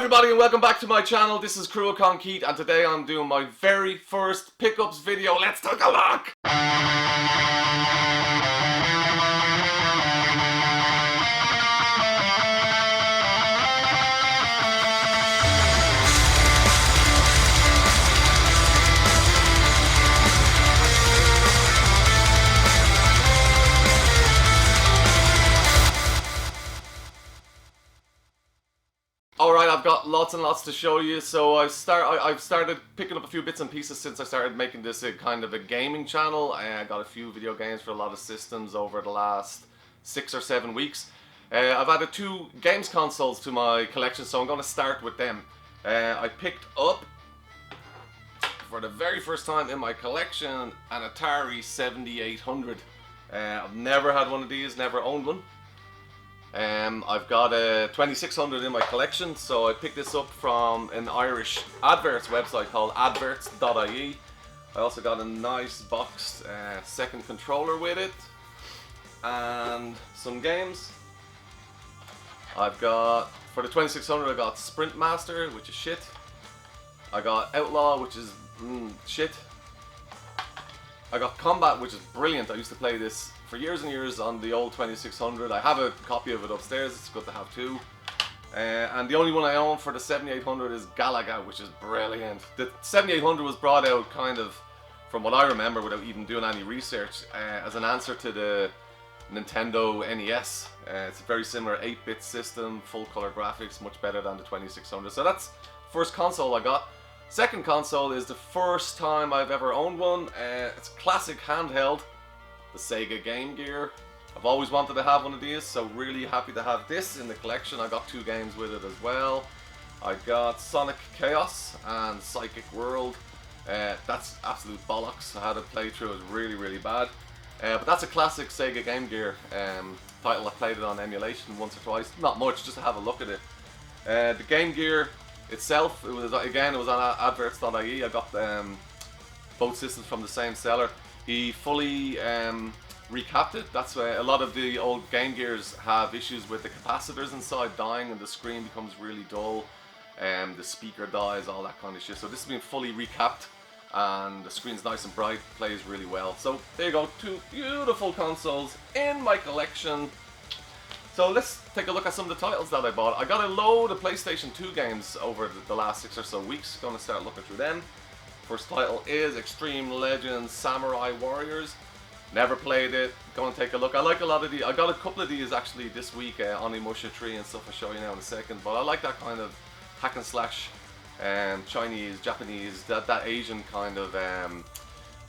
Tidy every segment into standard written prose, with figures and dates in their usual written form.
everybody and welcome back to my channel. This is CruachanKeith and today I'm doing my very first pickups video. Let's take a look! Alright, I've got lots and lots to show you, so I've started picking up a few bits and pieces since I started making this a kind of a gaming channel. I got a few video games for a lot of systems over the last 6 or 7 weeks. I've added 2 games consoles to my collection, so I'm going to start with them. I picked up, for the very first time in my collection, an Atari 7800. I've never had one of these, never owned one. I've got a 2600 in my collection, so I picked this up from an Irish adverts website called adverts.ie. I also got a nice boxed second controller with it and some games. I've got, for the 2600 I got Sprint Master, which is shit. I got Outlaw, which is shit. I got Combat, which is brilliant. I used to play this for years and years on the old 2600. I have a copy of it upstairs, it's good to have too. And the only one I own for the 7800 is Galaga, which is brilliant. The 7800 was brought out kind of, from what I remember, without even doing any research, as an answer to the Nintendo NES. It's a very similar 8-bit system, full color graphics, much better than the 2600. So that's first console I got. Second console is the first time I've ever owned one. It's a classic handheld, the Sega Game Gear. I've always wanted to have one of these, so really happy to have this in the collection. I got 2 games with it as well. I got Sonic Chaos and Psychic World. That's absolute bollocks. I had a playthrough, it was really bad. But that's a classic Sega Game Gear title. I played it on emulation once or twice, not much, just to have a look at it. The Game Gear itself, it was on adverts.ie. I got both systems from the same seller. He fully recapped it. That's why a lot of the old Game Gears have issues with the capacitors inside dying and the screen becomes really dull, the speaker dies, all that kind of shit. So this has been fully recapped and the screen's nice and bright, plays really well. So there you go, 2 beautiful consoles in my collection. So let's take a look at some of the titles that I bought. I got a load of PlayStation 2 games over the last 6 or so weeks. Going to start looking through them. First title is Extreme Legends Samurai Warriors. Never played it. Go and take a look. I like a lot of these. I got a couple of these actually this week, Onimusha Tree and stuff. I'll show you now in a second. But I like that kind of hack and slash, Chinese, Japanese, that Asian kind of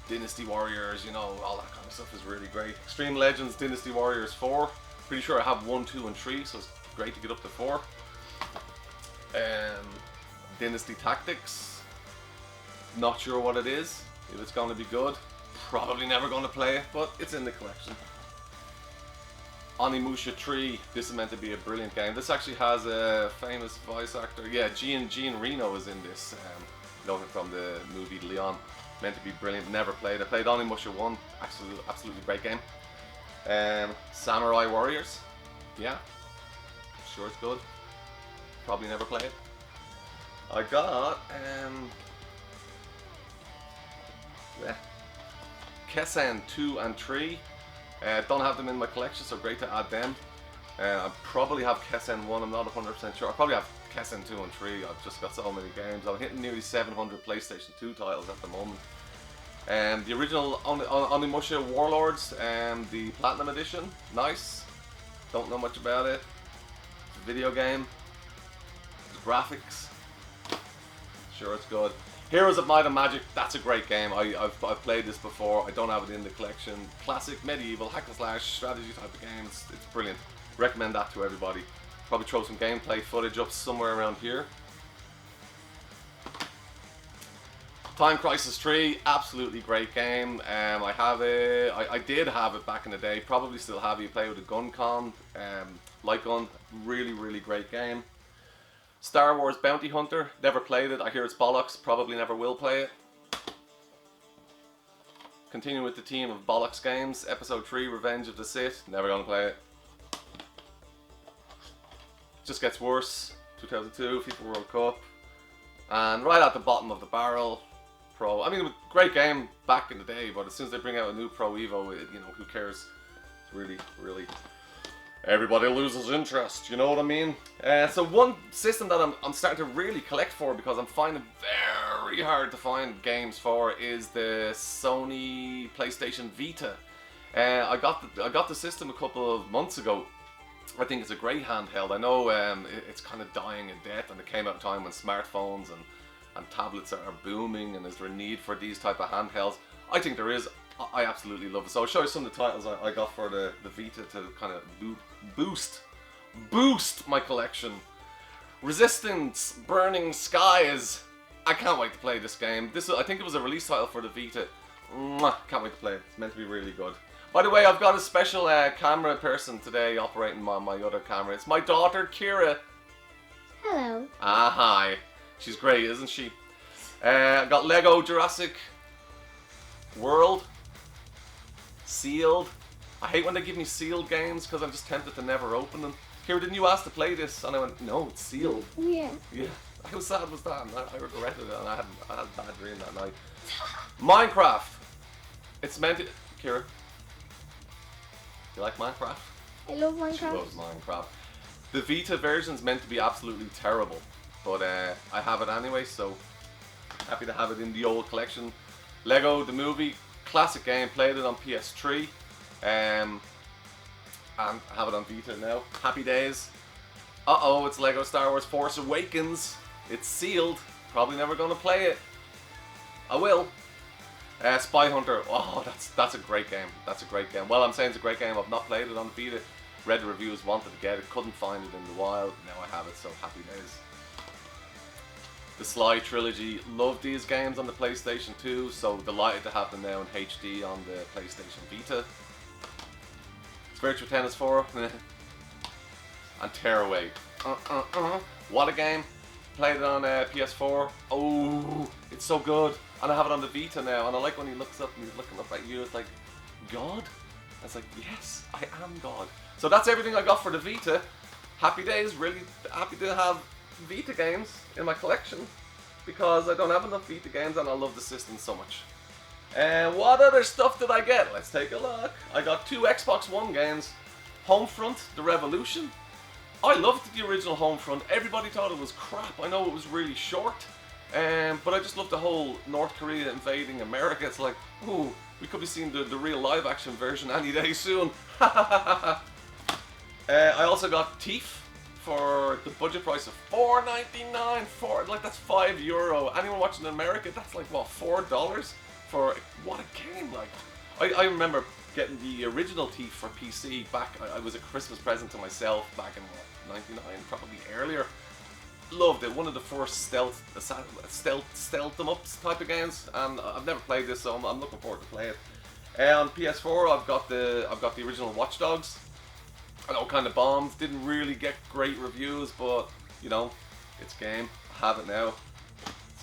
Dynasty Warriors, you know, all that kind of stuff is really great. Extreme Legends Dynasty Warriors 4. Pretty sure I have 1, 2, and 3, so it's great to get up to 4. Dynasty Tactics. Not sure what it is, if it's going to be good. Probably never going to play it, but it's in the collection. Onimusha Tree. This is meant to be a brilliant game. This actually has a famous voice actor. Yeah, Gian Reno is in this. Know him from the movie Leon. Meant to be brilliant. Never played. I played Onimusha 1. Absolutely great game. Samurai Warriors. Yeah. Sure it's good. Probably never play it. I got Kessen 2 and 3. Don't have them in my collection, so great to add them. I probably have Kessen 1, I'm not 100% sure. I probably have Kessen 2 and 3, I've just got so many games. I'm hitting nearly 700 PlayStation 2 titles at the moment. The original Onimusha Warlords, the Platinum Edition, nice. Don't know much about it. It's a video game. The graphics, sure it's good. Heroes of Might and Magic, that's a great game. I've played this before. I don't have it in the collection. Classic medieval hack and slash strategy type of game. It's brilliant. Recommend that to everybody. Probably throw some gameplay footage up somewhere around here. Time Crisis 3, absolutely great game. I did have it back in the day. Probably still have it. You play with a gun con, light gun. Really great game. Star Wars Bounty Hunter, never played it. I hear it's bollocks, probably never will play it. Continuing with the team of bollocks games, Episode 3, Revenge of the Sith, never gonna play it. Just gets worse. 2002 FIFA World Cup. And right at the bottom of the barrel, Pro. I mean, great game back in the day, but as soon as they bring out a new Pro Evo, you know, who cares? It's really, really... Everybody loses interest, you know what I mean? So one system that I'm starting to really collect for, because I'm finding very hard to find games for, is the Sony PlayStation Vita. I got the system a couple of months ago. I think it's a great handheld. I know it's kind of dying a death, and it came out at a time when smartphones and tablets are booming, and is there a need for these type of handhelds? I think there is. I absolutely love it. So I'll show you some of the titles I got for the Vita to kind of boost my collection. Resistance, Burning Skies. I can't wait to play this game. I think it was a release title for the Vita. Can't wait to play it. It's meant to be really good. By the way, I've got a special camera person today operating my other camera. It's my daughter, Kira. Hello. Ah, hi. She's great, isn't she? I got Lego Jurassic World. Sealed. I hate when they give me sealed games because I'm just tempted to never open them. Kira, didn't you ask to play this? And I went, no, it's sealed. Yeah. Yeah. How sad was that? And I regretted it, and I had a bad dream that night. Minecraft. It's meant to... Kira, you like Minecraft? I love Minecraft. She loves Minecraft. The Vita version's meant to be absolutely terrible, but I have it anyway, so happy to have it in the old collection. Lego the Movie, classic game, played it on PS3, and I have it on Vita now. Happy days. Uh-oh, it's Lego Star Wars Force Awakens. It's sealed. Probably never going to play it. I will. Spy Hunter. Oh, that's a great game. That's a great game. Well, I'm saying it's a great game. I've not played it on Vita. Read the reviews, wanted to get it, couldn't find it in the wild. Now I have it, so happy days. The Sly Trilogy. Love these games on the PlayStation 2, so delighted to have them now in HD on the PlayStation Vita. Virtua Tennis 4. And Tearaway. What a game. Played it on PS4. Oh, it's so good. And I have it on the Vita now, and I like when he looks up and he's looking up at you. It's like, God? I was like, yes, I am God. So that's everything I got for the Vita. Happy days, really happy to have Vita games in my collection, because I don't have enough Vita games and I love the system so much. And what other stuff did I get? Let's take a look. I got 2 Xbox One games. Homefront, The Revolution. I loved the original Homefront. Everybody thought it was crap. I know it was really short, but I just loved the whole North Korea invading America. It's like, ooh, we could be seeing the real live action version any day soon. I also got Thief for the budget price of $4.99. Like, that's €5. Anyone watching in America, that's like, what, $4 for what a game. Like, I remember getting the original Thief for PC back. I was a Christmas present to myself back in what, 99, probably earlier. Loved it. One of the first stealth them up type of games, and I've never played this, so I'm looking forward to play it. On PS4, I've got the original Watch Dogs. I know, kind of bombed. Didn't really get great reviews, but you know, it's game. I have it now.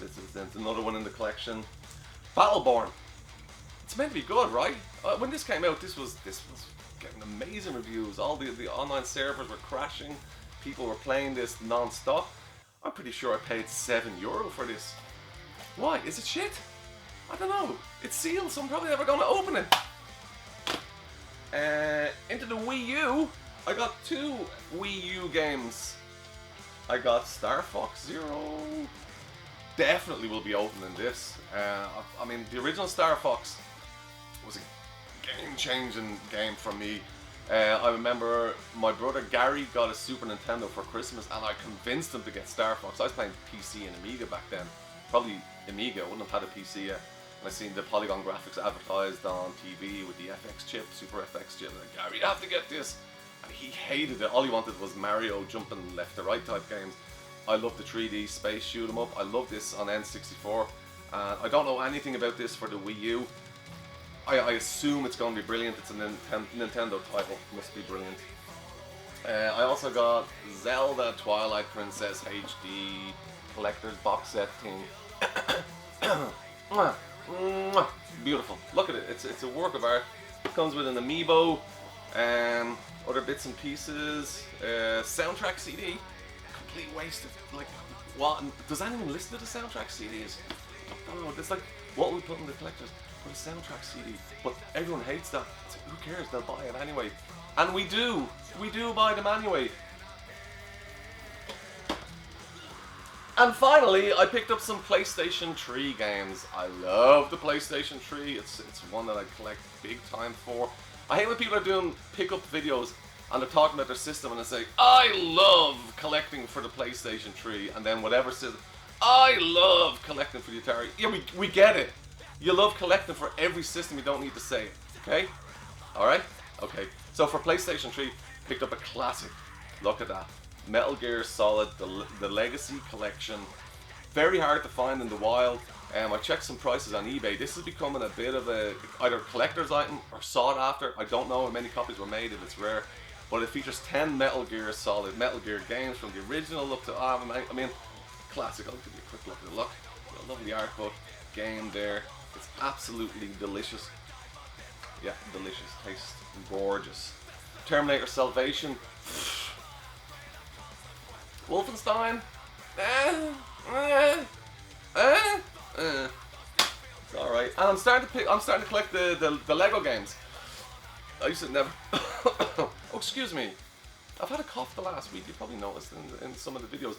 It's another one in the collection. Battleborn. It's meant to be good, right? When this came out, this was getting amazing reviews. All the online servers were crashing. People were playing this non-stop. I'm pretty sure I paid €7 for this. Why? Is it shit? I don't know. It's sealed, so I'm probably never going to open it. Into the Wii U, I got 2 Wii U games. I got Star Fox Zero. Definitely will be opening this. I mean, the original Star Fox was a game-changing game for me. I remember my brother Gary got a Super Nintendo for Christmas, and I convinced him to get Star Fox. I was playing PC and Amiga back then. Probably Amiga, I wouldn't have had a PC yet. And I seen the polygon graphics advertised on TV with the FX chip, Super FX chip. And like, Gary, you have to get this. And he hated it. All he wanted was Mario jumping left to right type games. I love the 3D space shoot 'em up. I love this on N64. I don't know anything about this for the Wii U. I assume it's going to be brilliant. It's a Nintendo title. Must be brilliant. I also got Zelda Twilight Princess HD collector's box set thing. Beautiful. Look at it. It's a work of art. It comes with an amiibo, other bits and pieces, soundtrack CD. complete waste of, like, what? Does anyone listen to the soundtrack CDs? I don't know, it's like, what we put in the collectors? Put a soundtrack CD. But everyone hates that. It's like, who cares? They'll buy it anyway. And we do buy them anyway. And finally, I picked up some PlayStation 3 games. I love the PlayStation 3. It's one that I collect big time for. I hate when people are doing pickup videos and they're talking about their system and they say, I love collecting for the PlayStation 3, and then whatever says, I love collecting for the Atari. Yeah, we get it. You love collecting for every system, you don't need to say it. Okay? Alright? Okay. So for PlayStation 3, picked up a classic. Look at that. Metal Gear Solid, the Legacy Collection. Very hard to find in the wild. I checked some prices on eBay. This is becoming a bit of a either collector's item or sought after. I don't know how many copies were made if it's rare. But it features 10 Metal Gear Solid, Metal Gear games from the original up to, I mean, classic. I'll give you a quick look at the look. A lovely art book, game there. It's absolutely delicious. Yeah, delicious. Tastes gorgeous. Terminator Salvation. Wolfenstein. It's alright. And I'm starting to collect the Lego games. I used to never oh, excuse me. I've had a cough the last week, you probably noticed in some of the videos.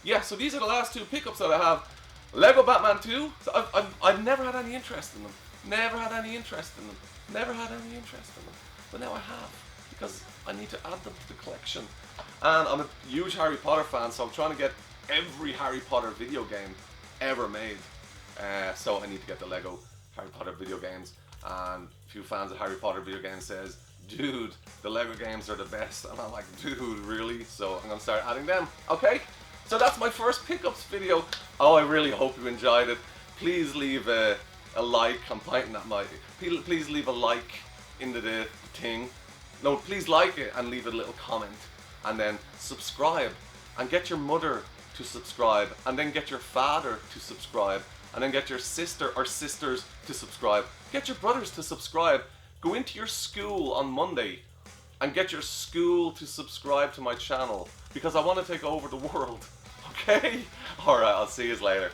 Yeah, so these are the last two pickups that I have. Lego Batman 2. So I've never had any interest in them. Never had any interest in them. Never had any interest in them. But now I have, because I need to add them to the collection. And I'm a huge Harry Potter fan, so I'm trying to get every Harry Potter video game ever made. So I need to get the Lego Harry Potter video games. And a few fans of Harry Potter video games says, dude, the Lego games are the best. And I'm like, dude, really? So I'm going to start adding them. Okay? So that's my first pickups video. Oh, I really hope you enjoyed it. Please leave a like. I'm pointing at my... Please leave a like into the thing. No, please like it and leave a little comment. And then subscribe. And get your mother to subscribe. And then get your father to subscribe. And then get your sister or sisters to subscribe. Get your brothers to subscribe. Go into your school on Monday and get your school to subscribe to my channel, because I want to take over the world. Okay? Alright, I'll see you later.